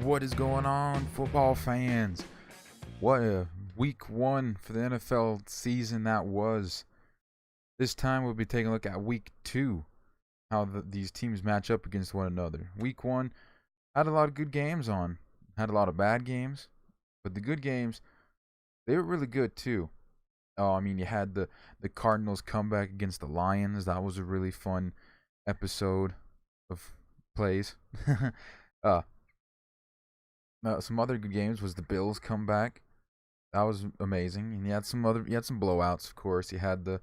What is going on, football fans? What a week one for the NFL season that was. This time we'll be taking a look at week two, how these teams match up against one another. Week one had a lot of good games on, had a lot of bad games, but the good games, they were really good too. You had the Cardinals comeback against the Lions. That was a really fun episode of plays. uh, some other good games was the Bills comeback. That was amazing. And you had some blowouts, of course. You had the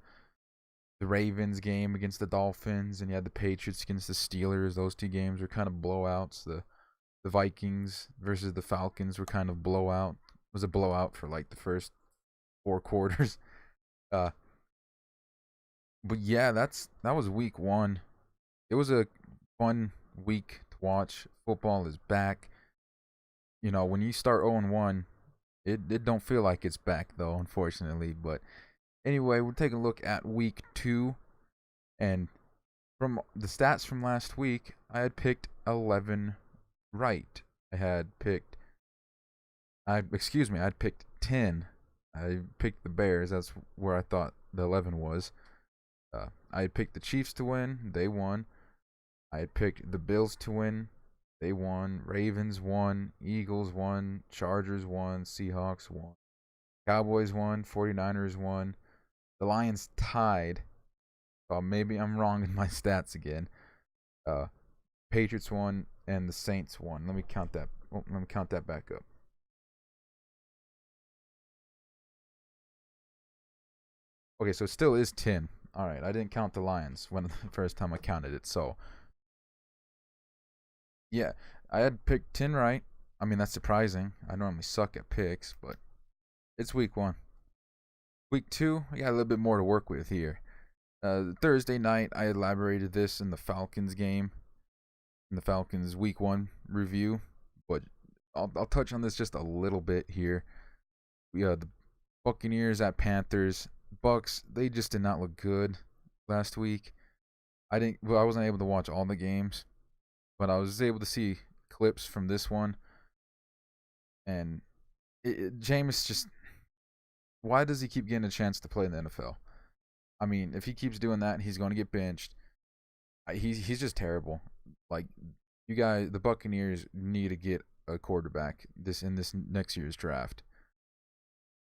Ravens game against the Dolphins, and you had the Patriots against the Steelers. Those two games were kind of blowouts. The Vikings versus the Falcons were kind of blowout. It was a blowout for like the first 4 quarters. But yeah, that was week one. It was a fun week to watch. Football is back. You know, when you start 0-1, it don't feel like it's back though, unfortunately. But anyway, we're taking a look at week 2, and from the stats from last week, I had picked 11 right. I'd picked 10. I picked the Bears. That's where I thought the 11 was. I had picked the Chiefs to win. They won. I had picked the Bills to win. They won. Ravens won. Eagles won. Chargers won. Seahawks won. Cowboys won. 49ers won. The Lions tied. Maybe I'm wrong in my stats again. Patriots won and the Saints won. Let me count that back up. Okay, so it still is 10. All right, I didn't count the Lions when the first time I counted it. So yeah, I had picked 10 right. I mean, that's surprising. I normally suck at picks, but it's week 1. Week 2, I got a little bit more to work with here. Thursday night, I elaborated this in the Falcons game, in the Falcons week 1 review, but I'll touch on this just a little bit here. The Buccaneers at Panthers. Bucks, they just did not look good last week. I wasn't able to watch all the games, but I was able to see clips from this one. And Jameis just, why does he keep getting a chance to play in the NFL? I mean, if he keeps doing that, he's going to get benched. He's just terrible. Like, you guys, the Buccaneers need to get a quarterback in this next year's draft.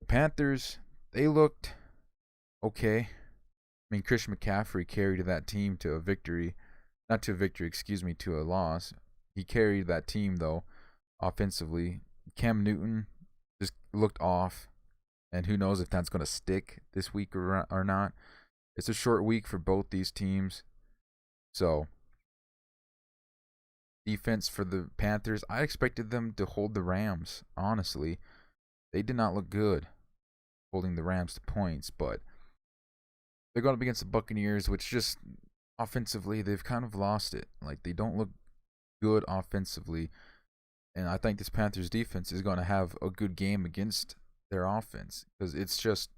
The Panthers, they looked okay. I mean, Christian McCaffrey carried that team to a victory. Not to a victory, to a loss. He carried that team, though, offensively. Cam Newton just looked off, and who knows if that's going to stick this week or not. It's a short week for both these teams. So, defense for the Panthers, I expected them to hold the Rams, honestly. They did not look good holding the Rams to points, but they're going up against the Buccaneers, which just offensively, they've kind of lost it. Like, they don't look good offensively. And I think this Panthers defense is going to have a good game against their offense, because it's just,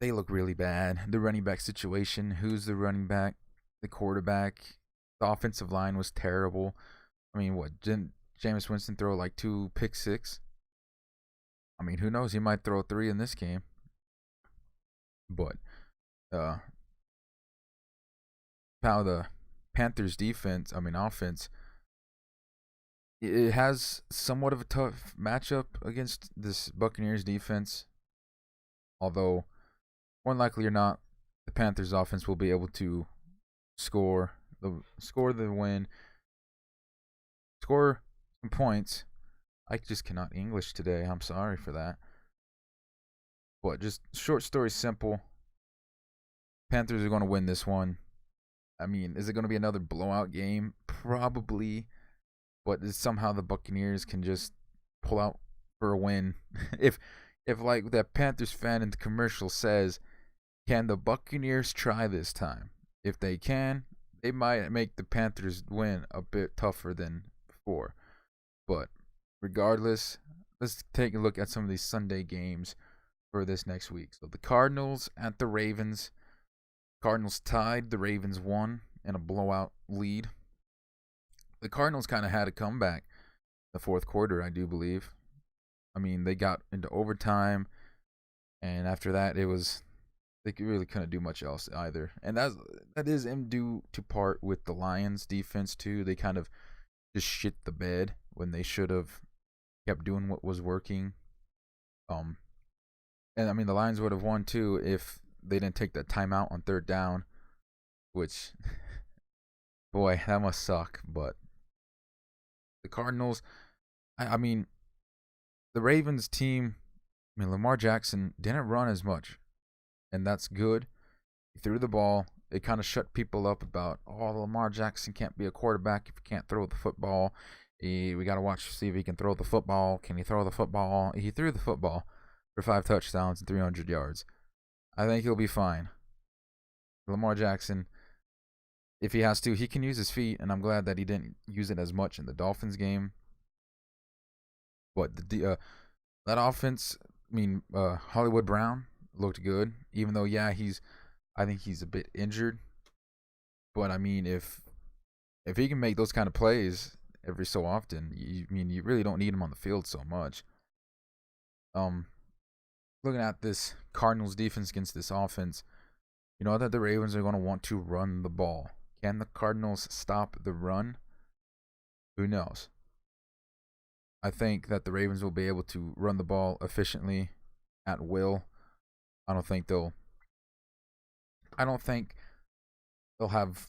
they look really bad. The running back situation, who's the running back, the quarterback, the offensive line was terrible. I mean, didn't Jameis Winston throw like 2 pick-six? I mean, who knows? He might throw 3 in this game. But how the Panthers offense, it has somewhat of a tough matchup against this Buccaneers defense. Although, more than likely or not, the Panthers offense will be able to score the win, score some points. I just cannot English today. I'm sorry for that. But just short story simple, Panthers are going to win this one. I mean, is it going to be another blowout game? Probably. But somehow the Buccaneers can just pull out for a win. if like that Panthers fan in the commercial says, can the Buccaneers try this time? If they can, they might make the Panthers win a bit tougher than before. But regardless, let's take a look at some of these Sunday games for this next week. So the Cardinals at the Ravens. Cardinals tied. The Ravens won in a blowout lead. The Cardinals kind of had a comeback the fourth quarter, I do believe. I mean, they got into overtime, and after that, it was they really couldn't do much else either. And that is in due to part with the Lions defense too. They kind of just shit the bed when they should have kept doing what was working. Um, and I mean, the Lions would have won too if they didn't take that timeout on third down, which, boy, that must suck. But the Cardinals, I mean, the Ravens team, I mean, Lamar Jackson didn't run as much, and that's good. He threw the ball. It kind of shut people up about, oh, Lamar Jackson can't be a quarterback if he can't throw the football. We got to watch to see if he can throw the football. Can he throw the football? He threw the football for 5 touchdowns and 300 yards. I think he'll be fine. Lamar Jackson, if he has to, he can use his feet, and I'm glad that he didn't use it as much in the Dolphins game. But that offense, I mean, Hollywood Brown looked good, even though, yeah, I think he's a bit injured. But I mean, if he can make those kind of plays every so often, you really don't need him on the field so much. Looking at this Cardinals defense against this offense, you know that the Ravens are going to want to run the ball. Can the Cardinals stop the run? Who knows? I think that the Ravens will be able to run the ball efficiently at will. I don't think they'll have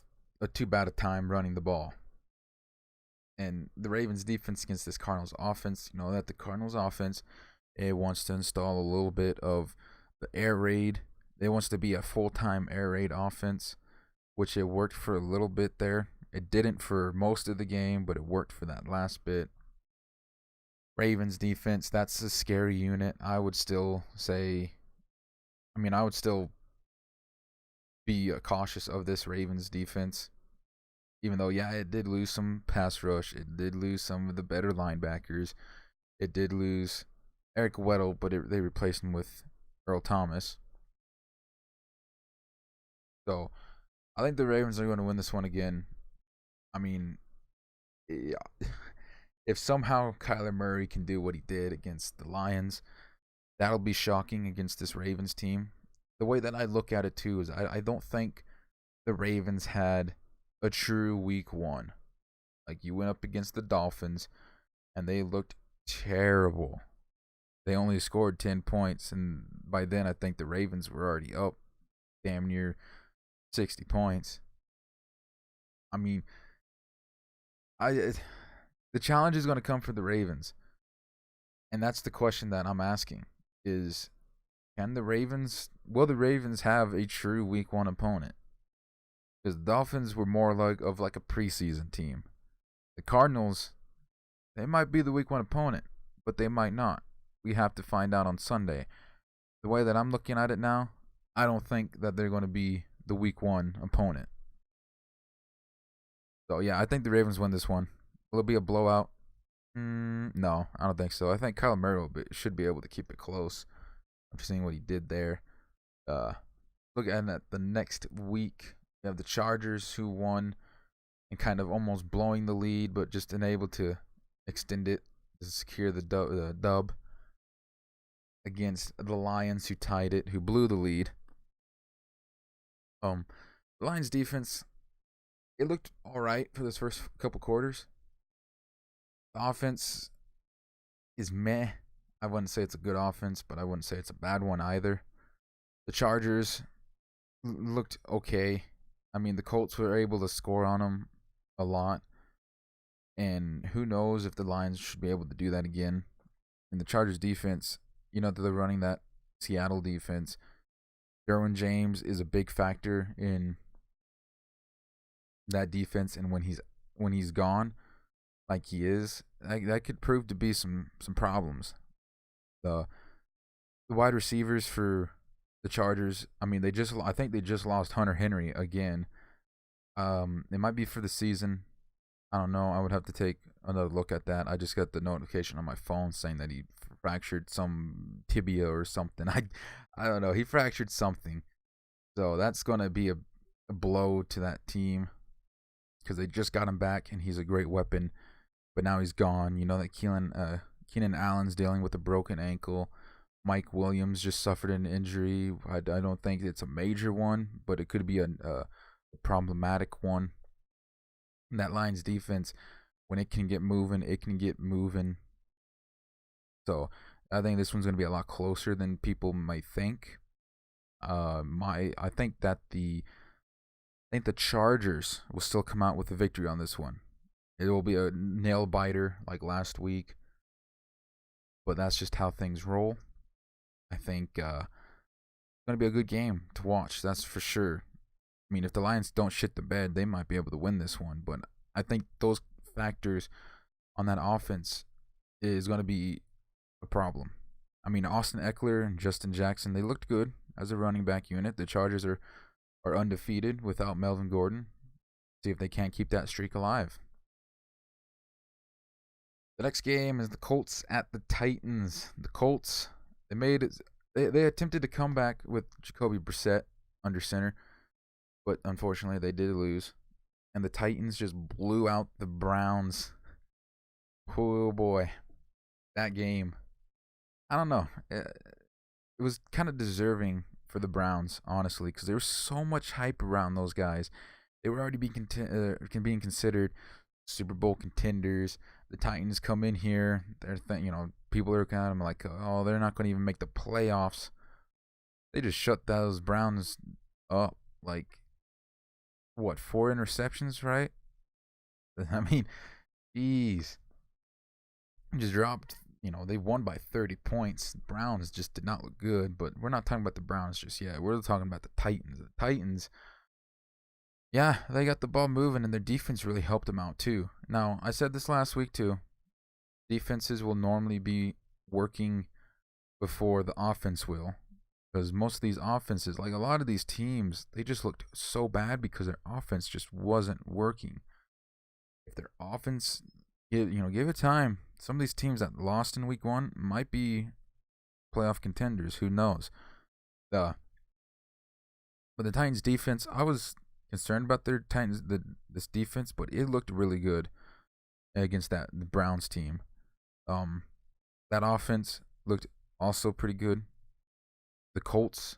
too bad a time running the ball. And the Ravens defense against this Cardinals offense, you know that the Cardinals offense, it wants to install a little bit of the air raid. It wants to be a full-time air raid offense, which it worked for a little bit there. It didn't for most of the game, but it worked for that last bit. Ravens defense, that's a scary unit. I would still be cautious of this Ravens defense. Even though, yeah, it did lose some pass rush. It did lose some of the better linebackers. It did lose Eric Weddle, but they replaced him with Earl Thomas. So, I think the Ravens are going to win this one again. I mean, yeah, if somehow Kyler Murray can do what he did against the Lions, that'll be shocking against this Ravens team. The way that I look at it, too, is I don't think the Ravens had a true week 1. Like, you went up against the Dolphins, and they looked terrible. They only scored 10 points, and by then I think the Ravens were already up damn near 60 points. I mean, the challenge is going to come for the Ravens. And that's the question that I'm asking is, will the Ravens have a true week 1 opponent? Because the Dolphins were more like a preseason team. The Cardinals, they might be the week 1 opponent, but they might not. We have to find out on Sunday. The way that I'm looking at it now, I don't think that they're going to be the week 1 opponent. So, yeah, I think the Ravens win this one. Will it be a blowout? No, I don't think so. I think Kyler Murray should be able to keep it close. I'm seeing what he did there. Look at the next week. We have the Chargers who won and kind of almost blowing the lead, but just unable to extend it to secure the dub against the Lions who tied it, who blew the lead. The Lions defense, it looked all right for those first couple quarters. The offense is meh. I wouldn't say it's a good offense, but I wouldn't say it's a bad one either. The Chargers looked okay. I mean, the Colts were able to score on them a lot. And who knows if the Lions should be able to do that again. And the Chargers defense, you know, they're running that Seattle defense. Derwin James is a big factor in that defense, and when he's gone, like he is, that could prove to be some problems. The wide receivers for the Chargers, I mean, I think they just lost Hunter Henry again. It might be for the season. I don't know. I would have to take another look at that. I just got the notification on my phone saying that he fractured some tibia or something. I don't know. He fractured something. So that's going to be a blow to that team because they just got him back and he's a great weapon. but now he's gone. You know that Keenan Allen's dealing with a broken ankle. Mike Williams just suffered an injury. I don't think it's a major one, but it could be a problematic one. And that Lions defense, when it can get moving, it can get moving. So I think this one's going to be a lot closer than people might think. I think the Chargers will still come out with a victory on this one. It will be a nail biter like last week, but that's just how things roll. I think it's going to be a good game to watch. That's for sure. I mean, if the Lions don't shit the bed, they might be able to win this one. But I think those factors on that offense is going to be a problem. I mean, Austin Eckler and Justin Jackson, they looked good as a running back unit. The Chargers are undefeated without Melvin Gordon. See if they can't keep that streak alive. The next game is the Colts at the Titans. The Colts, they attempted to come back with Jacoby Brissett under center, but unfortunately they did lose. And the Titans just blew out the Browns. Oh boy, that game. I don't know. It was kind of deserving for the Browns, honestly, because there was so much hype around those guys. They were already being considered Super Bowl contenders. The Titans come in here. People are kind of like, oh, they're not going to even make the playoffs. They just shut those Browns up. Like, what, 4 interceptions, right? I mean, jeez. Just dropped. They won by 30 points. The Browns just did not look good, but we're not talking about the Browns just yet. We're talking about the Titans. The Titans, yeah, they got the ball moving, and their defense really helped them out too. Now, I said this last week too. Defenses will normally be working before the offense will, because most of these offenses, like a lot of these teams, they just looked so bad because their offense just wasn't working. If their offense, give it time. Some of these teams that lost in week 1 might be playoff contenders. Who knows? But the Titans defense, I was concerned about this defense, but it looked really good against the Browns team. That offense looked also pretty good. The Colts,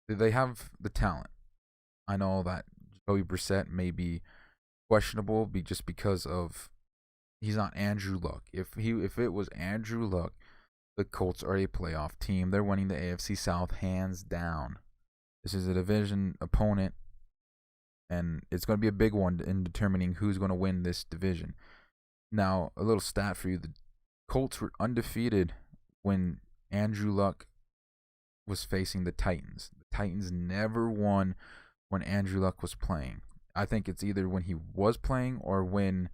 they have the talent. I know that Jacoby Brissett may be questionable just because of he's not Andrew Luck. If it was Andrew Luck, the Colts are a playoff team. They're winning the AFC South hands down. This is a division opponent, and it's going to be a big one in determining who's going to win this division. Now, a little stat for you. The Colts were undefeated when Andrew Luck was facing the Titans. The Titans never won when Andrew Luck was playing. I think it's either when he was playing or when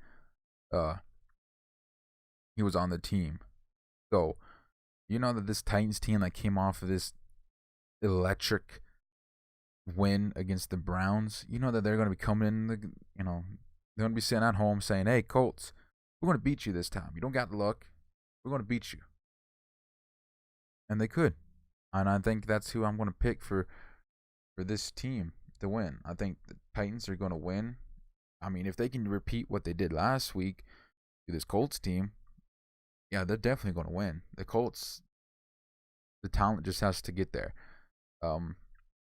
he was on the team. So, that this Titans team that came off of this electric win against the Browns, that they're going to be coming in, they're going to be sitting at home saying, hey, Colts, we're going to beat you this time. You don't got the luck. We're going to beat you. And they could. And I think that's who I'm going to pick for this team to win. I think the Titans are going to win. I mean, if they can repeat what they did last week to this Colts team, yeah, they're definitely going to win. The Colts, the talent just has to get there.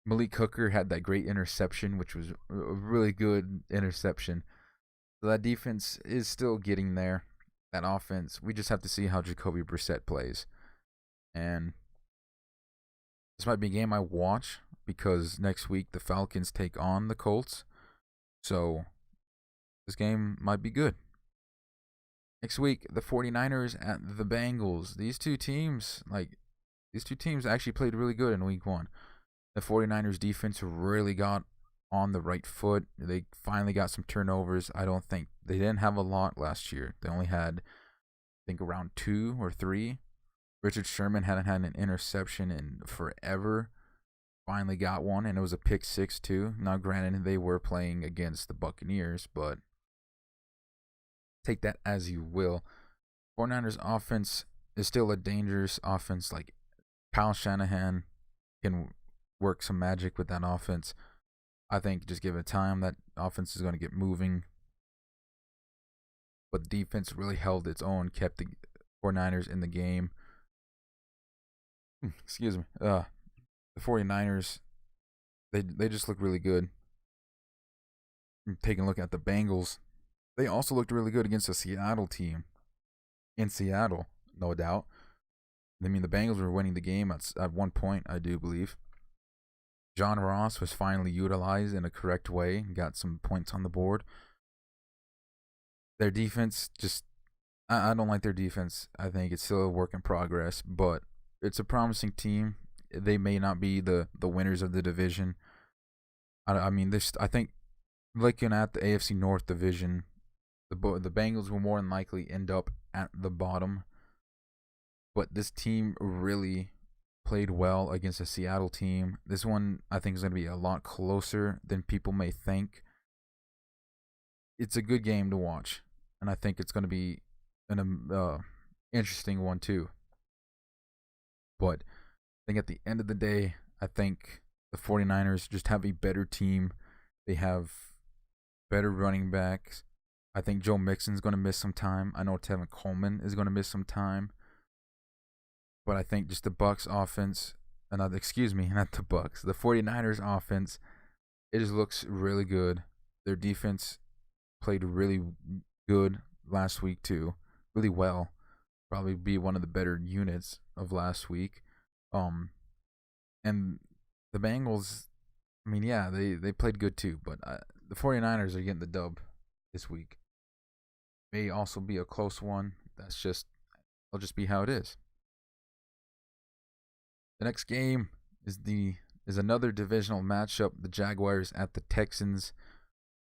Malik Hooker had that great interception, which was a really good interception. So that defense is still getting there. That offense, we just have to see how Jacoby Brissett plays. And this might be a game I watch because next week the Falcons take on the Colts. So this game might be good. Next week, the 49ers at the Bengals. These two teams actually played really good in week 1. The 49ers defense really got on the right foot. They finally got some turnovers. They didn't have a lot last year. They only had, I think, around 2 or 3. Richard Sherman hadn't had an interception in forever. Finally got one, and it was a pick 6 too. Now, granted, they were playing against the Buccaneers, but take that as you will. 49ers offense is still a dangerous offense. Like, Kyle Shanahan can work some magic with that offense. I think just give it time, that offense is going to get moving. But the defense really held its own, kept the 49ers in the game. Excuse me. The 49ers, they just look really good. Taking a look at the Bengals, they also looked really good against a Seattle team. In Seattle, no doubt. I mean, the Bengals were winning the game at one point, I do believe. John Ross was finally utilized in a correct way and got some points on the board. Their defense I don't like their defense. I think it's still a work in progress, but it's a promising team. They may not be the winners of the division. I mean, I think looking at the AFC North division, the Bengals will more than likely end up at the bottom. But this team really played well against a Seattle team. This one, I think, is going to be a lot closer than people may think. It's a good game to watch, and I think it's going to be an interesting one too. But I think at the end of the day, I think the 49ers just have a better team. They have better running backs. I think Joe Mixon's going to miss some time. I know Tevin Coleman is going to miss some time. But I think just the Bucs offense, not the 49ers offense, it just looks really good. Their defense played really good last week too, really well. Probably be one of the better units of last week. And the Bengals, I mean, yeah, they played good too, but the 49ers are getting the dub this week. May also be a close one. It'll just be how it is. The next game is another divisional matchup. The Jaguars at the Texans.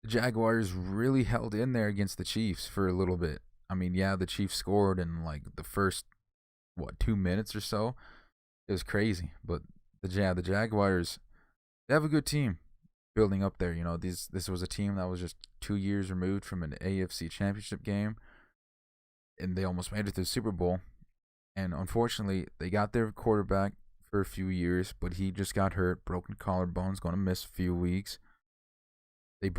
The Jaguars really held in there against the Chiefs for a little bit. I mean, yeah, the Chiefs scored in like the first 2 minutes or so. It was crazy, but the Jaguars, they have a good team building up there. You know, this was a team that was just 2 years removed from an AFC Championship game, and they almost made it to the Super Bowl. And unfortunately, they got their quarterback for a few years, but he just got hurt, broken collarbone's going to miss a few weeks. They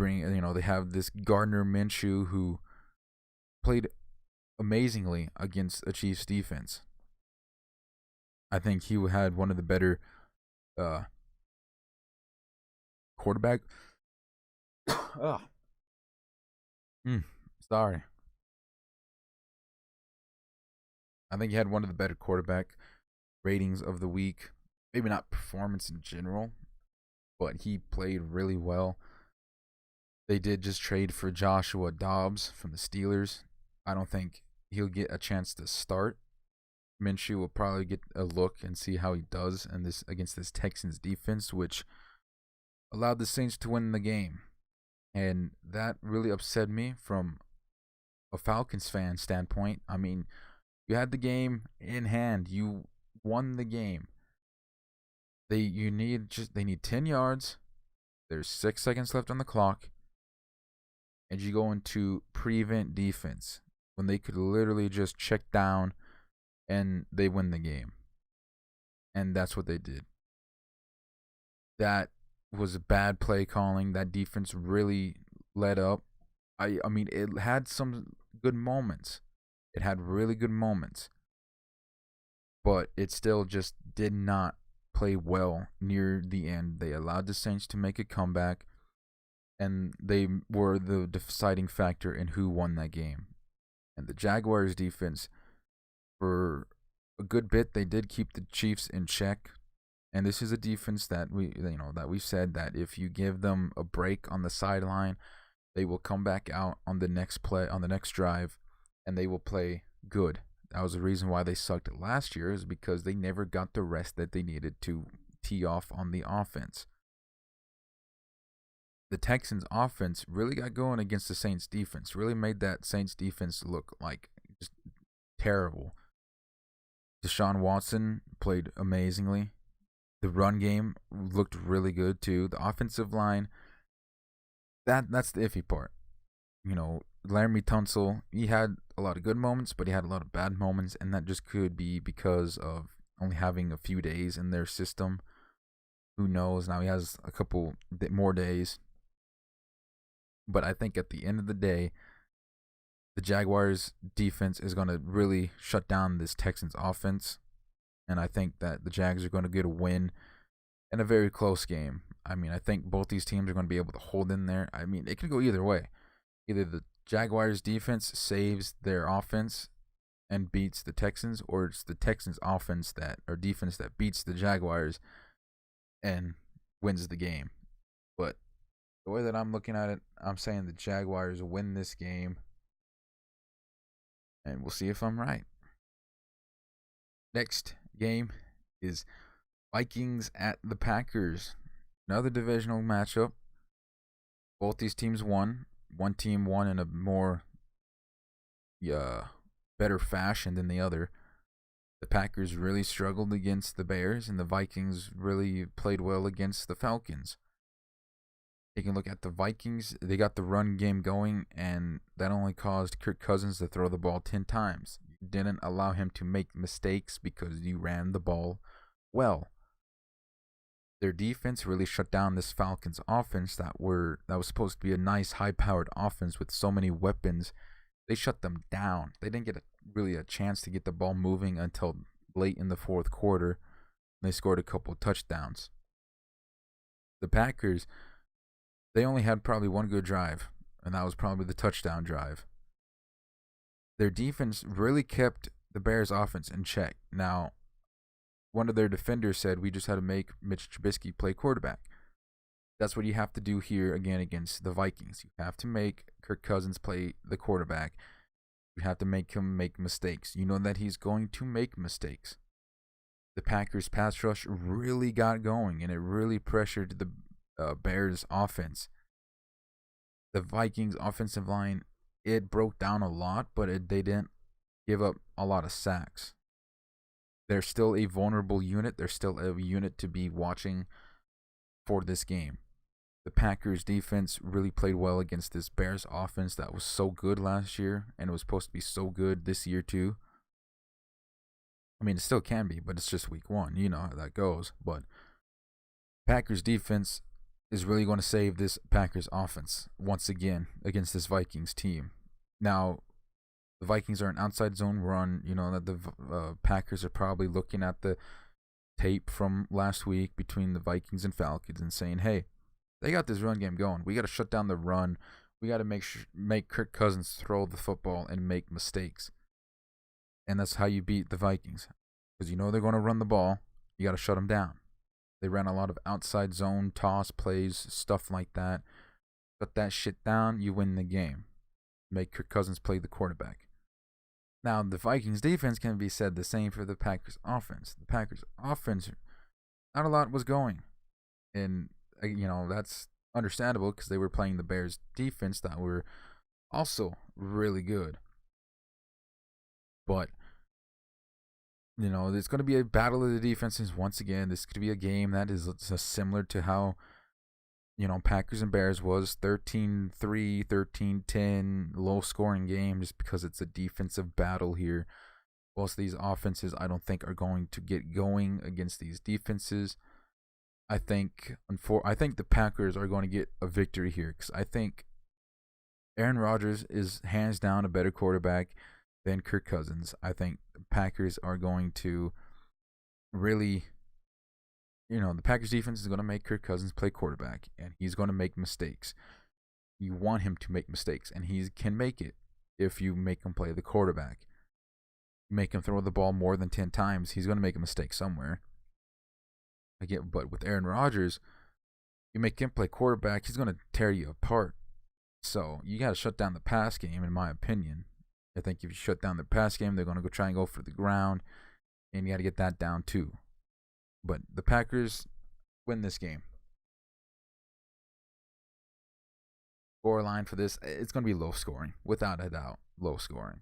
have this Gardner Minshew who played amazingly against a Chiefs defense. I think he had one of the better quarterback. Sorry. I think he had one of the better quarterback ratings of the week. Maybe not performance in general, but he played really well. They did just trade for Joshua Dobbs from the Steelers. I don't think he'll get a chance to start. Minshew will probably get a look and see how he does against this Texans defense, which allowed the Saints to win the game. And that really upset me from a Falcons fan standpoint. I mean, you had the game in hand. You won the game. They need 10 yards. There's 6 seconds left on the clock. And you go into prevent defense when they could literally just check down and they win the game. And that's what they did. That was a bad play calling. That defense really let up. I mean, it had some good moments. It had really good moments. But it still just did not play well near the end. They allowed the Saints to make a comeback, and they were the deciding factor in who won that game. And the Jaguars defense, for a good bit, they did keep the Chiefs in check. And this is a defense that we've said that if you give them a break on the sideline, they will come back out on the next play, on the next drive, and they will play good. That was the reason why they sucked last year, is because they never got the rest that they needed to tee off on the offense. The Texans offense really got going against the Saints defense, really made that Saints defense look like just terrible. Deshaun Watson played amazingly. The run game looked really good too. The offensive line, that's the iffy part. You know, Laramie Tunsil, he had a lot of good moments, but he had a lot of bad moments, and that just could be because of only having a few days in their system. Who knows? Now he has a couple more days. But I think at the end of the day, the Jaguars defense is going to really shut down this Texans offense. And I think that the Jags are going to get a win in a very close game. I mean, I think both these teams are going to be able to hold in there. I mean, it could go either way. Either the Jaguars defense saves their offense and beats the Texans, or it's the Texans offense or defense that beats the Jaguars and wins the game. But the way that I'm looking at it, I'm saying the Jaguars win this game, and we'll see if I'm right. Next game is Vikings at the Packers. Another divisional matchup. Both these teams won. One team won in a more better fashion than the other. The Packers really struggled against the Bears, and the Vikings really played well against the Falcons. Taking a look at the Vikings, they got the run game going, and that only caused Kirk Cousins to throw the ball 10 times. You didn't allow him to make mistakes because you ran the ball well. Their defense really shut down this Falcons offense that was supposed to be a nice high-powered offense with so many weapons. They shut them down. They didn't get really a chance to get the ball moving until late in the fourth quarter. They scored a couple of touchdowns. The Packers, they only had probably one good drive, and that was probably the touchdown drive. Their defense really kept the Bears' offense in check. Now, one of their defenders said we just had to make Mitch Trubisky play quarterback. That's what you have to do here again against the Vikings. You have to make Kirk Cousins play the quarterback. You have to make him make mistakes. You know that he's going to make mistakes. The Packers' pass rush really got going, and it really pressured the Bears' offense. The Vikings' offensive line, it broke down a lot, but they didn't give up a lot of sacks. They're still a vulnerable unit. They're still a unit to be watching for this game. The Packers defense really played well against this Bears offense that was so good last year, and it was supposed to be so good this year too. I mean, it still can be, but it's just week one. You know how that goes. But Packers defense is really going to save this Packers offense once again against this Vikings team. Now, the Vikings are an outside zone run. You know that the Packers are probably looking at the tape from last week between the Vikings and Falcons and saying, hey, they got this run game going. We got to shut down the run. We got to make Kirk Cousins throw the football and make mistakes. And that's how you beat the Vikings. Because you know they're going to run the ball. You got to shut them down. They ran a lot of outside zone toss plays, stuff like that. Shut that shit down, you win the game. Make Kirk Cousins play the quarterback. Now, the Vikings defense can be said the same for the Packers offense. The Packers offense, not a lot was going. And, you know, that's understandable because they were playing the Bears defense that were also really good. But, you know, it's going to be a battle of the defenses once again. This could be a game that is similar to how, you know, Packers and Bears was 13-3, 13-10, low-scoring game just because it's a defensive battle here. Most of these offenses, I don't think, are going to get going against these defenses. I think the Packers are going to get a victory here because I think Aaron Rodgers is hands down a better quarterback than Kirk Cousins. I think the Packers are going to really, you know, the Packers defense is going to make Kirk Cousins play quarterback, and he's going to make mistakes. You want him to make mistakes, and he can make it if you make him play the quarterback. Make him throw the ball more than 10 times, he's going to make a mistake somewhere. Again, but with Aaron Rodgers, you make him play quarterback, he's going to tear you apart. So you got to shut down the pass game, in my opinion. I think if you shut down the pass game, they're going to go try and go for the ground, and you got to get that down too. But the Packers win this game. Scoreline for this, it's going to be low scoring, without a doubt, low scoring.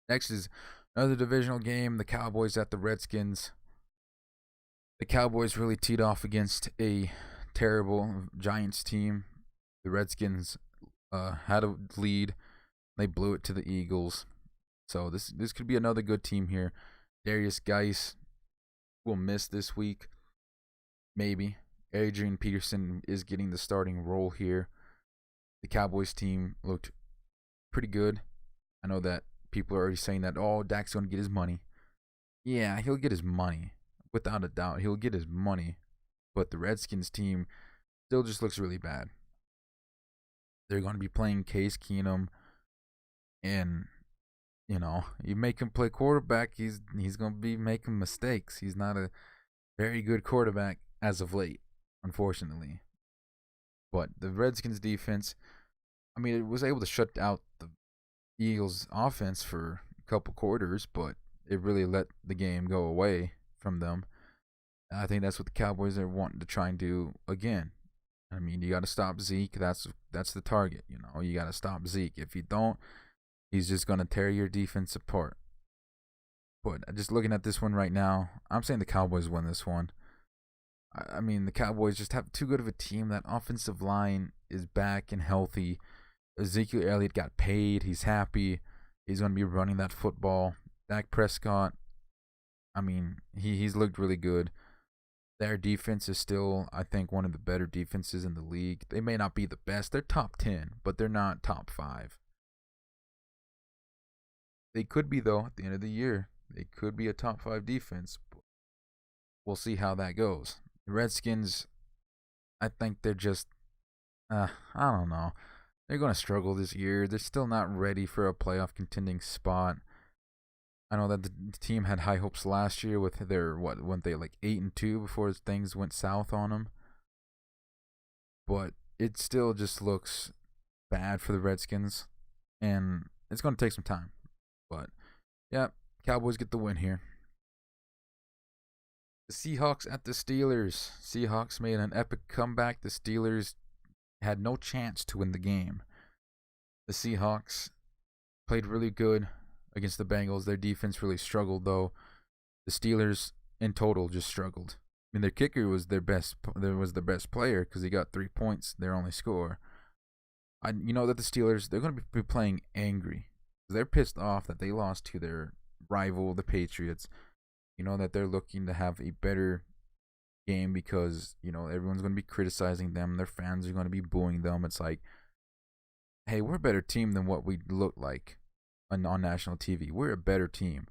Next is another divisional game, the Cowboys at the Redskins. The Cowboys really teed off against a terrible Giants team. The Redskins had a lead. They blew it to the Eagles. So this could be another good team here. Darius Geis will miss this week. maybe. Adrian Peterson is getting the starting role here. The Cowboys team looked pretty good. I know that people are already saying that, oh, Dak's going to get his money. Yeah, he'll get his money. Without a doubt, he'll get his money. But the Redskins team still just looks really bad. They're going to be playing Case Keenum, and you make him play quarterback, he's going to be making mistakes. He's not a very good quarterback as of late, unfortunately. But the Redskins defense, I mean, it was able to shut out the Eagles offense for a couple quarters, but it really let the game go away from them. I think that's what the Cowboys are wanting to try and do again. I mean, you got to stop Zeke. That's the target. You got to stop Zeke. If you don't, he's just going to tear your defense apart. But just looking at this one right now, I'm saying the Cowboys win this one. I mean, the Cowboys just have too good of a team. That offensive line is back and healthy. Ezekiel Elliott got paid. He's happy. He's going to be running that football. Dak Prescott, I mean, he's looked really good. Their defense is still, I think, one of the better defenses in the league. They may not be the best. They're top 10, but they're not top 5. They could be, though, at the end of the year. They could be a top 5 defense. We'll see how that goes. The Redskins, I think they're just, I don't know. They're going to struggle this year. They're still not ready for a playoff contending spot. I know that the team had high hopes last year with their, went they like 8-2 before things went south on them. But it still just looks bad for the Redskins. And it's going to take some time. But, yeah, Cowboys get the win here. The Seahawks at the Steelers. Seahawks made an epic comeback. The Steelers had no chance to win the game. The Seahawks played really good against the Bengals. Their defense really struggled, though. The Steelers, in total, just struggled. I mean, their kicker was their best player because he got 3 points, their only score. You know that the Steelers, they're going to be playing angry. They're pissed off that they lost to their rival, the Patriots. You know that they're looking to have a better game because, everyone's going to be criticizing them. Their fans are going to be booing them. It's like, hey, we're a better team than what we look like on national TV. We're a better team.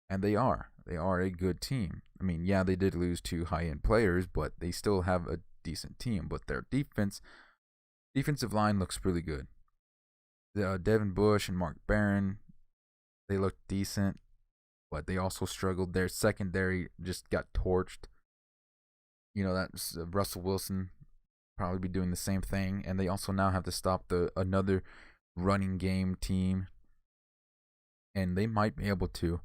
And they are. They are a good team. I mean, yeah, they did lose 2 high-end players, but they still have a decent team. But their defensive line looks really good. Devin Bush and Mark Barron, they looked decent, but they also struggled. Their secondary just got torched. That's Russell Wilson probably be doing the same thing, and they also now have to stop another running game team, and they might be able to.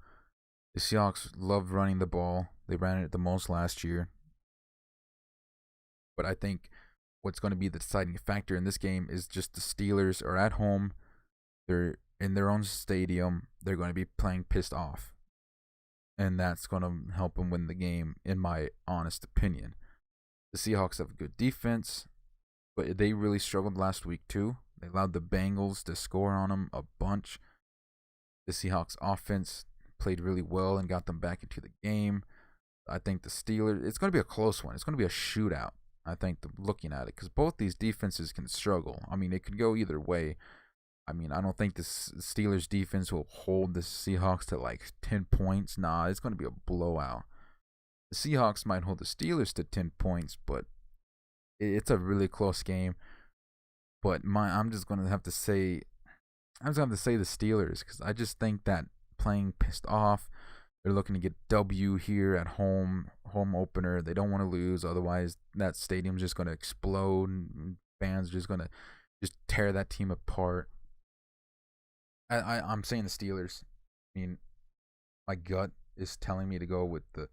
The Seahawks love running the ball. They ran it the most last year. But I think what's going to be the deciding factor in this game is just the Steelers are at home. They're in their own stadium. They're going to be playing pissed off. And that's going to help them win the game, in my honest opinion. The Seahawks have a good defense, but they really struggled last week too. They allowed the Bengals to score on them a bunch. The Seahawks offense played really well and got them back into the game. I think the Steelers, it's going to be a close one. It's going to be a shootout, I think, looking at it, because both these defenses can struggle. I mean, it could go either way. I mean, I don't think the Steelers defense will hold the Seahawks to like 10 points. Nah, it's going to be a blowout. The Seahawks might hold the Steelers to 10 points, but it's a really close game. But I'm just going to have to say the Steelers, because I just think that playing pissed off, they're looking to get W here at home opener. They don't want to lose, otherwise that stadium's just going to explode and fans are just going to just tear that team apart. I'm saying the Steelers. I mean, my gut is telling me to go with the.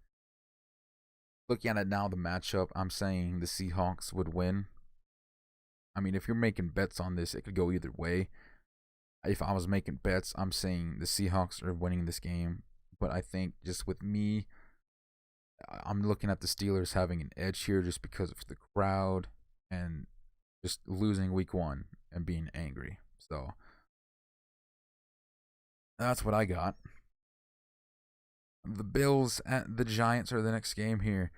Looking at it now, the matchup, I'm saying the Seahawks would win. I mean, if you're making bets on this, it could go either way. If I was making bets, I'm saying the Seahawks are winning this game. But I think just with me, I'm looking at the Steelers having an edge here just because of the crowd and just losing week 1 and being angry. So that's what I got. The Bills at the Giants are the next game here.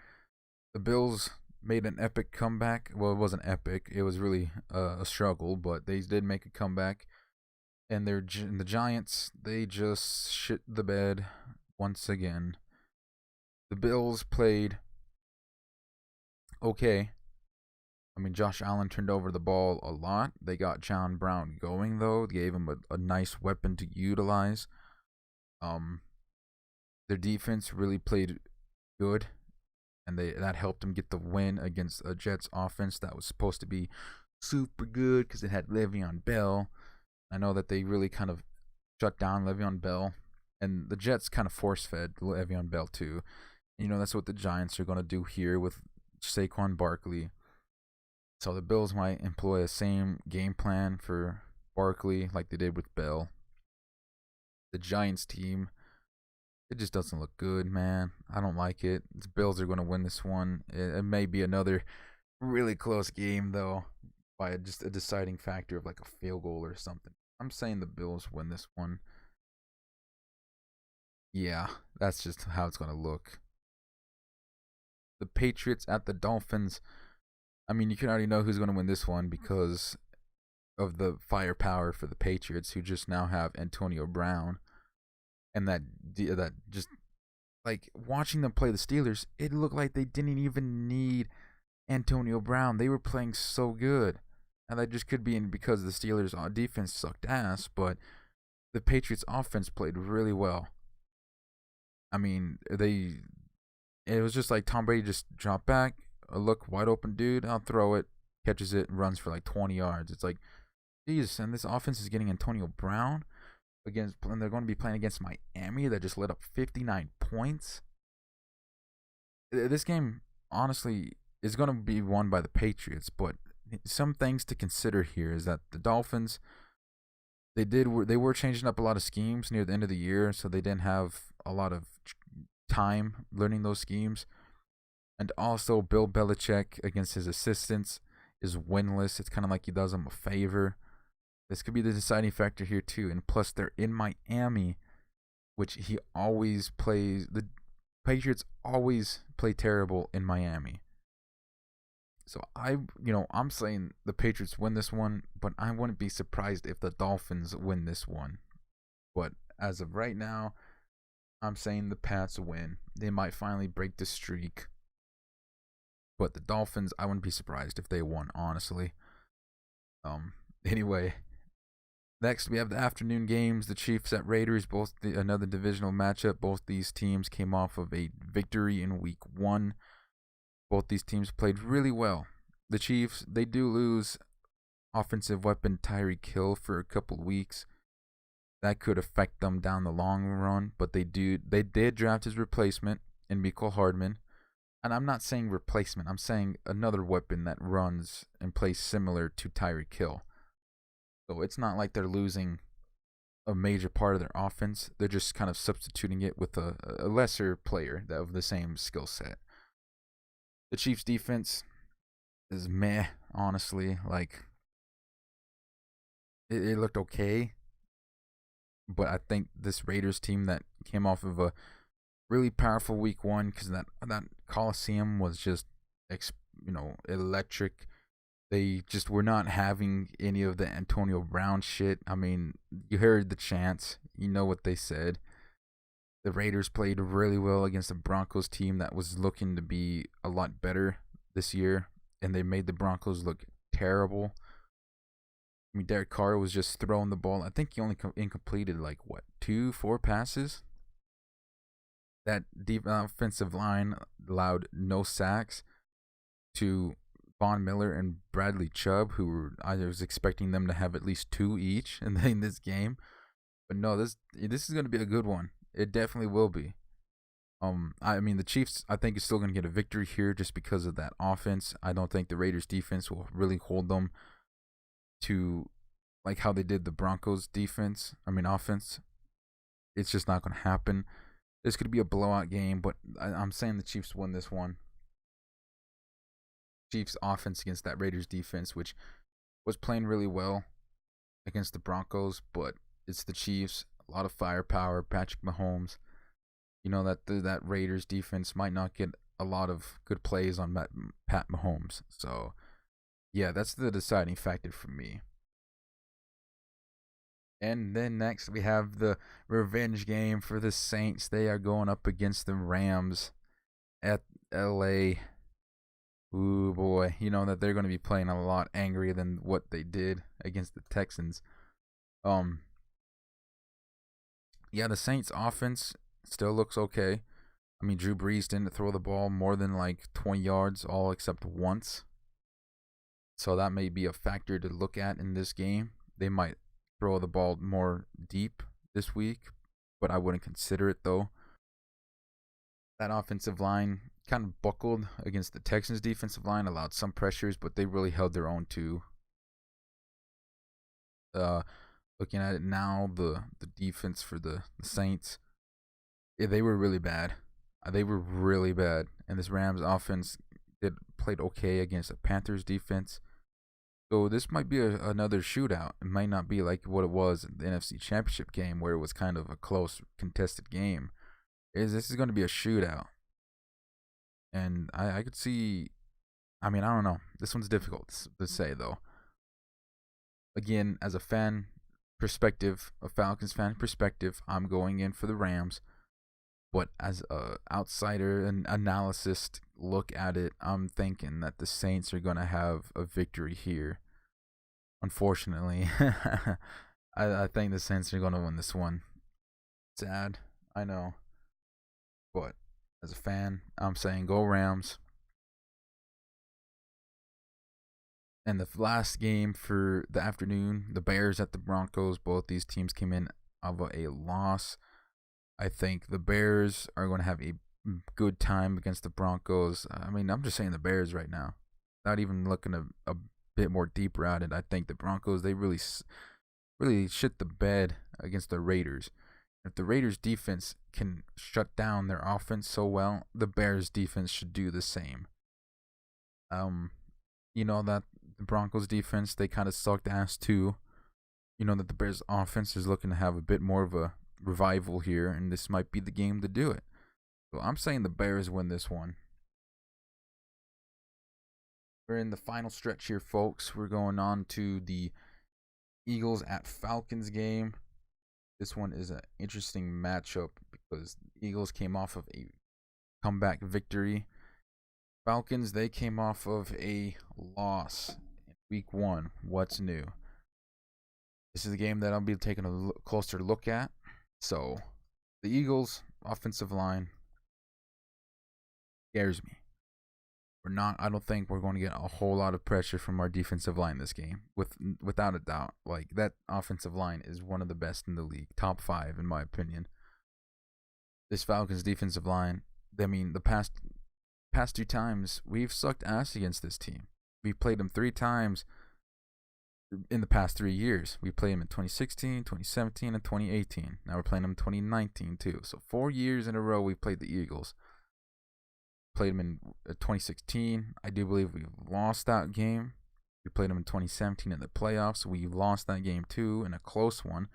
The The Bills made an epic comeback. Well, it wasn't epic. It was really a struggle, but they did make a comeback. And the Giants, they just shit the bed once again. The Bills played okay. I mean, Josh Allen turned over the ball a lot. They got John Brown going, though. They gave him a nice weapon to utilize. Um, their defense really played good, and that helped them get the win against a Jets offense that was supposed to be super good because it had Le'Veon Bell. I know that they really kind of shut down Le'Veon Bell, and the Jets kind of force-fed Le'Veon Bell too. That's what the Giants are going to do here with Saquon Barkley. So the Bills might employ the same game plan for Barkley like they did with Bell. The Giants team, it just doesn't look good, man. I don't like it. The Bills are going to win this one. It may be another really close game, though, by just a deciding factor of like a field goal or something. I'm saying the Bills win this one. Yeah, that's just how it's going to look. The Patriots at the Dolphins. I mean, you can already know who's going to win this one because of the firepower for the Patriots, who just now have Antonio Brown. And that just, like, watching them play the Steelers, it looked like they didn't even need Antonio Brown. They were playing so good. And that just could be because the Steelers' defense sucked ass, but the Patriots' offense played really well. I mean, it was just like Tom Brady just dropped back, a look wide open dude, I'll throw it, catches it, and runs for like 20 yards. It's like, Jesus, and this offense is getting Antonio Brown and they're going to be playing against Miami that just let up 59 points. This game, honestly, is going to be won by the Patriots, but some things to consider here is that the Dolphins, they were changing up a lot of schemes near the end of the year, so they didn't have a lot of time learning those schemes. And also, Bill Belichick against his assistants is winless. It's kind of like he does them a favor. This could be the deciding factor here too. And plus, they're in Miami, which he always plays. The Patriots always play terrible in Miami. So I'm saying the Patriots win this one, but I wouldn't be surprised if the Dolphins win this one. But as of right now, I'm saying the Pats win. They might finally break the streak. But the Dolphins, I wouldn't be surprised if they won, honestly. Anyway, next we have the afternoon games. The Chiefs at Raiders, another divisional matchup. Both these teams came off of a victory in week 1. Both these teams played really well. The Chiefs, they do lose offensive weapon Tyreek Hill for a couple weeks. That could affect them down the long run, but they did draft his replacement in Mecole Hardman. And I'm not saying replacement. I'm saying another weapon that runs and plays similar to Tyreek Hill. So it's not like they're losing a major part of their offense. They're just kind of substituting it with a lesser player of the same skill set. The Chiefs' defense is meh, honestly. Like, it looked okay. But I think this Raiders team that came off of a really powerful week 1, because that Coliseum was just electric. They just were not having any of the Antonio Brown shit. I mean, you heard the chants. You know what they said. The Raiders played really well against the Broncos team that was looking to be a lot better this year, and they made the Broncos look terrible. I mean, Derek Carr was just throwing the ball. I think he only incompleted 4 passes. That deep offensive line allowed no sacks to Von Miller and Bradley Chubb, I was expecting them to have at least 2 each in this game. But no, this is going to be a good one. It definitely will be. I mean, the Chiefs, I think, is still going to get a victory here just because of that offense. I don't think the Raiders defense will really hold them to like how they did the Broncos offense. It's just not going to happen. This could be a blowout game, but I'm saying the Chiefs win this one. Chiefs offense against that Raiders defense, which was playing really well against the Broncos, but it's the Chiefs. A lot of firepower. Patrick Mahomes. You know that Raiders defense might not get a lot of good plays on Pat Mahomes. So yeah, that's the deciding factor for me. And then next we have the revenge game for the Saints. They are going up against the Rams at LA. Ooh boy, you know that they're going to be playing a lot angrier than what they did against the Texans. Um yeah, the Saints offense still looks okay. I mean, Drew Brees didn't throw the ball more than like 20 yards all except once. So that may be a factor to look at in this game. They might throw the ball more deep this week, but I wouldn't consider it though. That offensive line kind of buckled against the Texans' defensive line, allowed some pressures, but they really held their own too. Uh, Looking at it now, the defense for the Saints, yeah, they were really bad. They were really bad, and this Rams offense played okay against the Panthers defense. So this might be another shootout. It might not be like what it was in the NFC Championship game, where it was kind of a close, contested game. This is going to be a shootout, and I could see. I mean, I don't know. This one's difficult to say though. Again, as a fan perspective, a Falcons fan perspective, I'm going in for the Rams. But as a outsider and analyst look at it, I'm thinking that the Saints are gonna have a victory here. Unfortunately, I think the Saints are gonna win this one. Sad, I know, but as a fan, I'm saying go Rams. And the last game for the afternoon, the Bears at the Broncos. Both these teams came in of a loss. I think the Bears are going to have a good time against the Broncos. I mean, I'm just saying the Bears right now. Not even looking a bit more deeper at it. I think the Broncos, they really shit the bed against the Raiders. If the Raiders defense can shut down their offense so well, the Bears defense should do the same. You know that the Broncos defense, they kind of sucked ass too. You know that the Bears offense is looking to have a bit more of a revival here, and this might be the game to do it. So I'm saying the Bears win this one. We're in the final stretch here, folks. We're going on to the Eagles at Falcons game. This one is an interesting matchup because the Eagles came off of a comeback victory. Falcons, they came off of a loss in week 1. What's new? This is a game that I'll be taking a closer look at. So, the Eagles' offensive line scares me. I don't think we're going to get a whole lot of pressure from our defensive line this game. Without a doubt. Like, that offensive line is one of the best in the league. Top 5, in my opinion. This Falcons defensive line, I mean, the past 2 times, we've sucked ass against this team. We played them 3 times in the past 3 years. We played them in 2016, 2017, and 2018. Now we're playing them in 2019 too. So 4 years in a row we played the Eagles. Played them in 2016. I do believe we lost that game. We played them in 2017 in the playoffs. We lost that game too in a close one.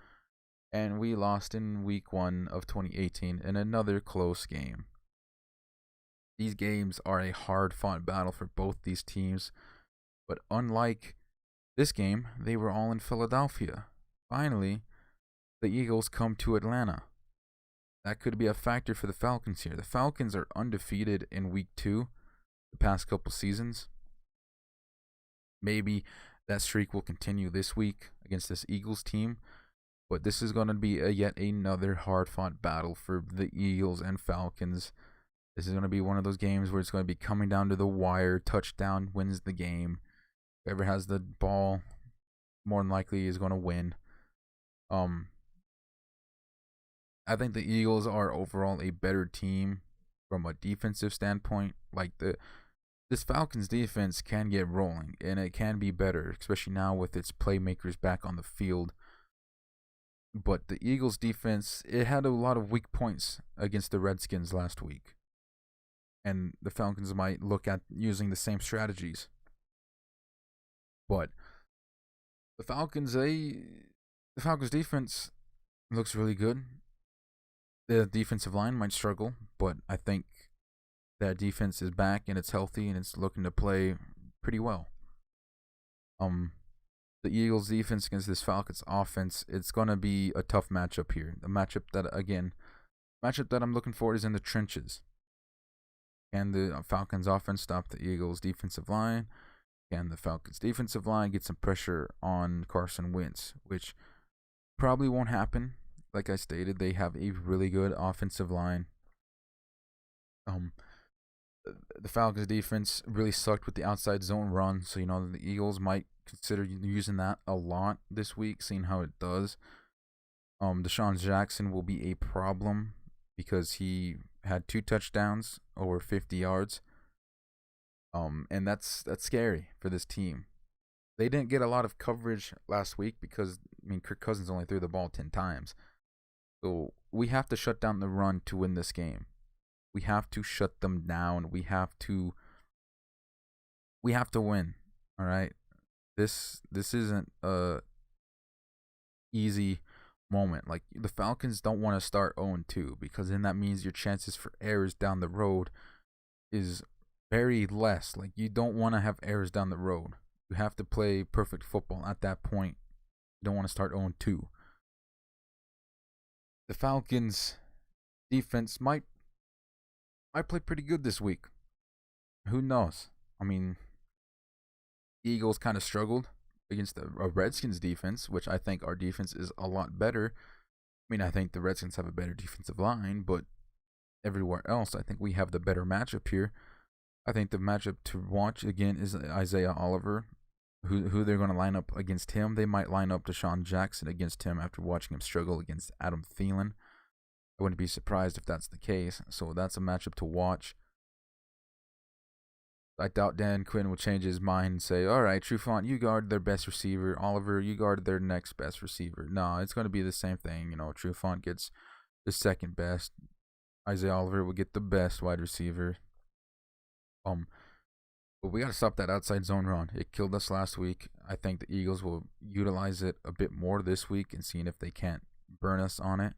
And we lost in week 1 of 2018 in another close game. These games are a hard-fought battle for both these teams. But unlike this game, they were all in Philadelphia. Finally, the Eagles come to Atlanta. That could be a factor for the Falcons here. The Falcons are undefeated in week 2 the past couple seasons. Maybe that streak will continue this week against this Eagles team. But this is going to be yet another hard-fought battle for the Eagles and Falcons. This is going to be one of those games where it's going to be coming down to the wire. Touchdown wins the game. Whoever has the ball more than likely is going to win. I think the Eagles are overall a better team from a defensive standpoint. Like this Falcons defense can get rolling and it can be better, especially now with its playmakers back on the field. But the Eagles defense, it had a lot of weak points against the Redskins last week. And the Falcons might look at using the same strategies. But the Falcons defense looks really good. The defensive line might struggle, but I think that defense is back and it's healthy and it's looking to play pretty well. Um, the Eagles' defense against this Falcons offense, it's gonna be a tough matchup here. The matchup that I'm looking for is in the trenches. Can the Falcons offense stop the Eagles' defensive line? Can the Falcons defensive line get some pressure on Carson Wentz, which probably won't happen. Like I stated, they have a really good offensive line. Um, the Falcons defense really sucked with the outside zone run, so the Eagles might consider using that a lot this week, seeing how it does. Deshaun Jackson will be a problem because he had 2 touchdowns over 50 yards. And that's scary for this team. They didn't get a lot of coverage last week because Kirk Cousins only threw the ball 10 times. So we have to shut down the run to win this game. We have to shut them down. We have to win. All right. This isn't a easy moment. Like, the Falcons don't want to start 0-2 because then that means your chances for errors down the road is very less. Like, you don't want to have errors down the road. You have to play perfect football at that point. You don't want to start 0-2. The Falcons defense might play pretty good this week. Who knows? Eagles kind of struggled against the Redskins defense, which I think our defense is a lot better. I think the Redskins have a better defensive line, but everywhere else, I think we have the better matchup here. I think the matchup to watch again is Isaiah Oliver. Who they're going to line up against him? They might line up Deshaun Jackson against him after watching him struggle against Adam Thielen. I wouldn't be surprised if that's the case. So that's a matchup to watch. I doubt Dan Quinn will change his mind and say, all right, Trufant, you guard their best receiver. Oliver, you guard their next best receiver. No, it's going to be the same thing. Trufant gets the second best. Isaiah Oliver will get the best wide receiver. But we got to stop that outside zone run. It killed us last week. I think the Eagles will utilize it a bit more this week and seeing if they can't burn us on it.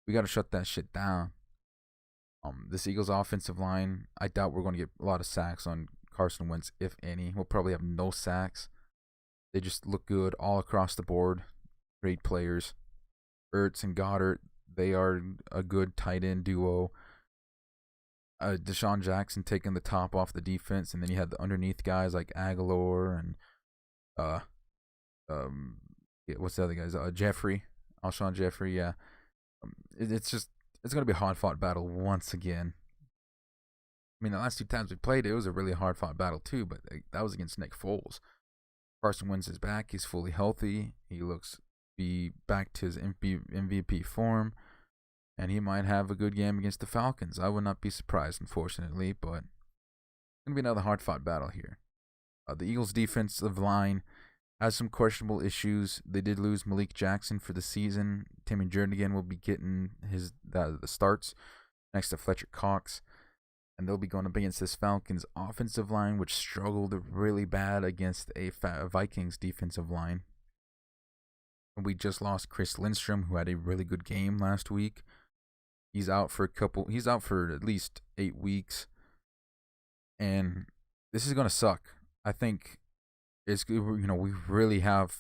We got to shut that shit down. This Eagles offensive line, I doubt we're going to get a lot of sacks on Carson Wentz, if any. We'll probably have no sacks. They just look good all across the board. Great players. Ertz and Goddard, they are a good tight end duo. Deshaun Jackson taking the top off the defense, and then you had the underneath guys like Aguilar and what's the other guys? Jeffrey, Alshon Jeffrey. Yeah, it's gonna be a hard fought battle once again. The last 2 times we played, it was a really hard fought battle too, but that was against Nick Foles. Carson Wentz is back. He's fully healthy. He looks to be back to his MVP form. And he might have a good game against the Falcons. I would not be surprised, unfortunately, but it's going to be another hard-fought battle here. The Eagles' defensive line has some questionable issues. They did lose Malik Jackson for the season. Timmy Jernigan will be getting the starts next to Fletcher Cox. And they'll be going up against this Falcons offensive line, which struggled really bad against a Vikings defensive line. We just lost Chris Lindstrom, who had a really good game last week. He's out for at least 8 weeks. And this is going to suck. I think we really have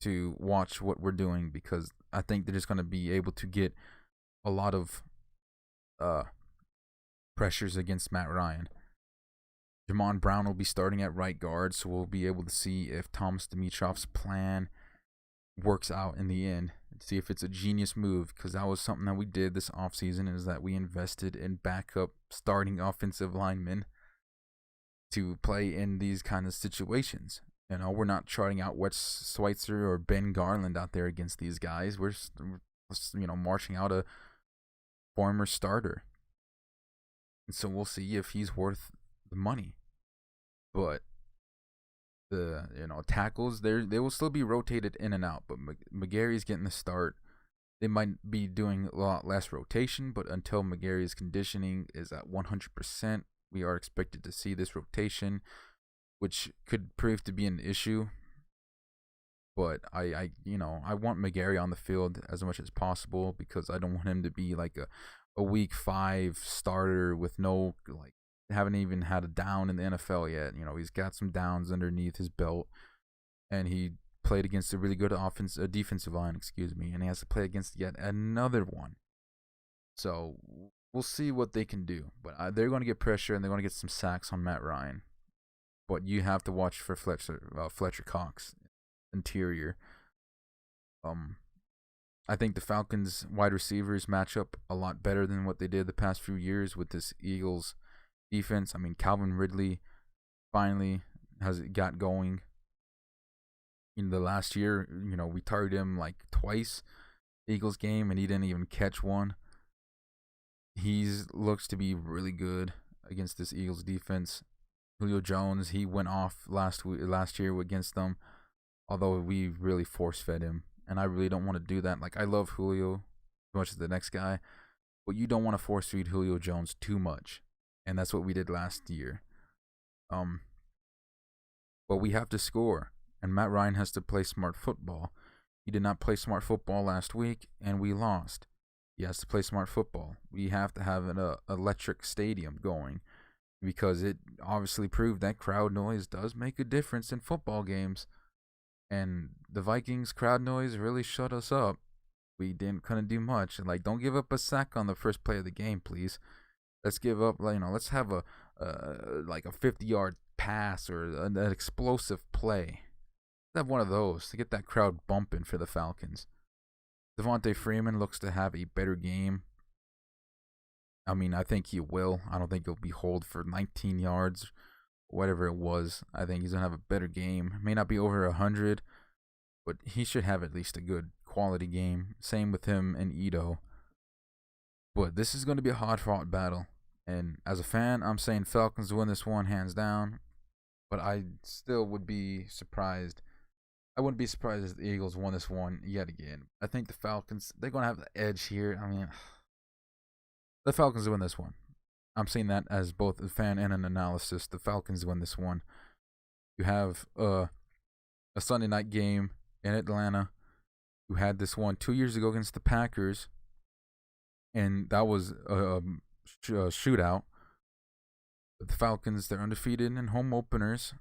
to watch what we're doing because I think they're just going to be able to get a lot of pressures against Matt Ryan. Jamon Brown will be starting at right guard, so we'll be able to see if Thomas Dimitrov's plan works out in the end. See if it's a genius move, because that was something that we did this offseason, is that we invested in backup starting offensive linemen to play in these kind of situations. We're not charting out Wes Schweitzer or Ben Garland out there against these guys. We're marching out a former starter. And so we'll see if he's worth the money. But the tackles, they will still be rotated in and out, but McGarry's getting the start. They might be doing a lot less rotation, but until McGarry's conditioning is at 100%, we are expected to see this rotation, which could prove to be an issue. But I want McGarry on the field as much as possible because I don't want him to be like a a week 5 starter with no, like, haven't even had a down in the NFL yet. He's got some downs underneath his belt, and he played against a really good defensive line, and he has to play against yet another one. So we'll see what they can do, but they're going to get pressure and they're going to get some sacks on Matt Ryan. But you have to watch for Fletcher Cox interior. I think the Falcons wide receivers match up a lot better than what they did the past few years with this Eagles defense. I mean, Calvin Ridley finally has got going. In the last year, we targeted him like twice, Eagles game, and he didn't even catch one. He looks to be really good against this Eagles defense. Julio Jones, he went off last year against them, although we really force-fed him, and I really don't want to do that. Like, I love Julio as much as the next guy, but you don't want to force-feed Julio Jones too much, and that's what we did last year. But we have to score, and Matt Ryan has to play smart football. He did not play smart football last week, and we lost. He has to play smart football. We have to have an electric stadium going, because it obviously proved that crowd noise does make a difference in football games. And the Vikings crowd noise really shut us up. We couldn't do much. Like, don't give up a sack on the first play of the game, please. Let's give up, let's have a 50-yard pass or an explosive play. Let's have one of those to get that crowd bumping for the Falcons. Devontae Freeman looks to have a better game. I mean, I think he will. I don't think he'll be holed for 19 yards, whatever it was. I think he's going to have a better game. May not be over 100, but he should have at least a good quality game. Same with him and Ito. But this is going to be a hard-fought battle. And as a fan, I'm saying Falcons win this one hands down. But I still would be surprised. I wouldn't be surprised if the Eagles won this one yet again. I think the Falcons, they're going to have the edge here. I mean, the Falcons win this one. I'm saying that as both a fan and an analysis. The Falcons win this one. You have a Sunday night game in Atlanta. You had this one 2 years ago against the Packers, and that was a shootout. But the Falcons, they're undefeated in home openers.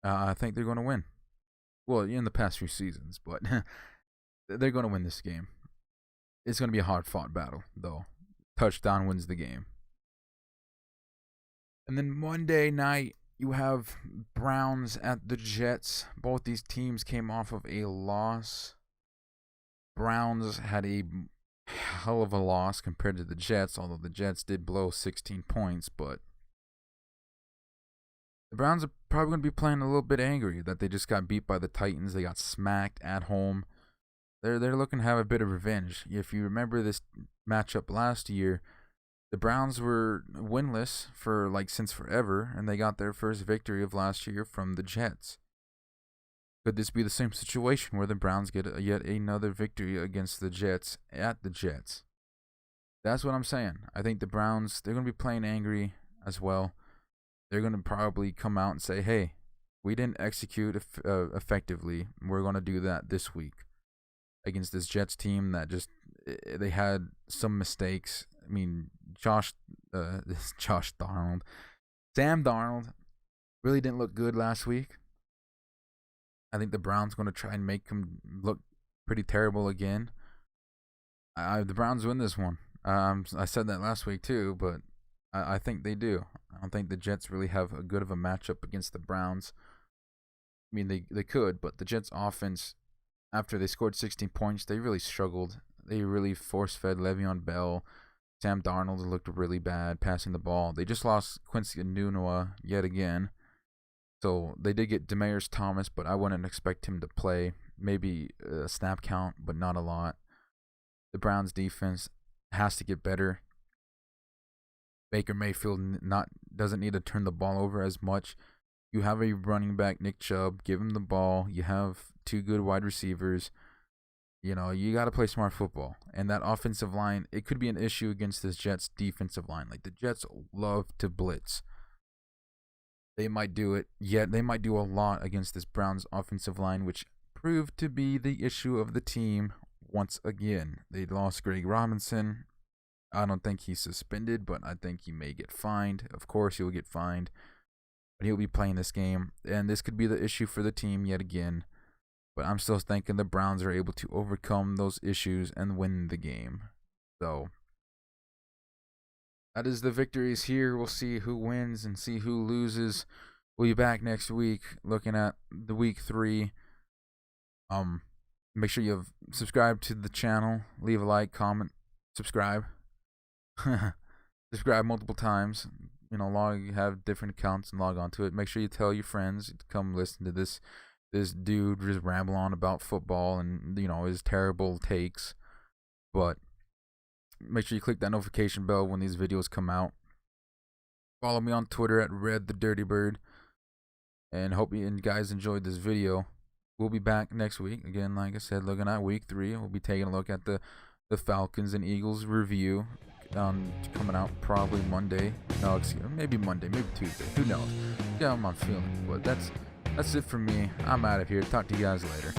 I think they're going to win. Well, in the past few seasons, but they're going to win this game. It's going to be a hard-fought battle, though. Touchdown wins the game. And then Monday night, you have Browns at the Jets. Both these teams came off of a loss. Browns had a hell of a loss compared to the Jets, although the Jets did blow 16 points, but the Browns are probably going to be playing a little bit angry that they just got beat by the Titans. They got smacked at home. They're looking to have a bit of revenge. If you remember this matchup last year, the Browns were winless for since forever, and they got their first victory of last year from the Jets. Could this be the same situation where the Browns get yet another victory against the Jets at the Jets? That's what I'm saying. I think the Browns, they're going to be playing angry as well. They're going to probably come out and say, hey, we didn't execute effectively. We're going to do that this week against this Jets team that they had some mistakes. I mean, Sam Darnold really didn't look good last week. I think the Browns going to try and make him look pretty terrible again. The Browns win this one. I said that last week too, but I think they do. I don't think the Jets really have a good of a matchup against the Browns. I mean, they could, but the Jets' offense, after they scored 16 points, they really struggled. They really force-fed Le'Veon Bell. Sam Darnold looked really bad passing the ball. They just lost Quincy Enunwa yet again. So they did get Demaryius Thomas, but I wouldn't expect him to play. Maybe a snap count, but not a lot. The Browns' defense has to get better. Baker Mayfield doesn't need to turn the ball over as much. You have a running back, Nick Chubb. Give him the ball. You have two good wide receivers. You got to play smart football. And that offensive line, it could be an issue against this Jets defensive line. The Jets love to blitz. They might do it. Yet they might do a lot against this Browns offensive line, which proved to be the issue of the team once again. They lost Greg Robinson. I don't think he's suspended, but I think he may get fined. Of course, he'll get fined, but he'll be playing this game, and this could be the issue for the team yet again. But I'm still thinking the Browns are able to overcome those issues and win the game. So that is the victories here. We'll see who wins and see who loses. We'll be back next week looking at the week 3. Make sure you have subscribed to the channel, leave a like, comment, subscribe. Subscribe multiple times. Have different accounts and log on to it. Make sure you tell your friends to come listen to this dude just ramble on about football and his terrible takes. But make sure you click that notification bell when these videos come out. Follow me on Twitter at RedTheDirtyBird. And hope you guys enjoyed this video. We'll be back next week. Again, like I said, looking at week 3. We'll be taking a look at the Falcons and Eagles review. Coming out probably Monday. No, excuse me, maybe Monday, maybe Tuesday. Who knows? Yeah, I'm feeling. But that's it for me. I'm out of here. Talk to you guys later.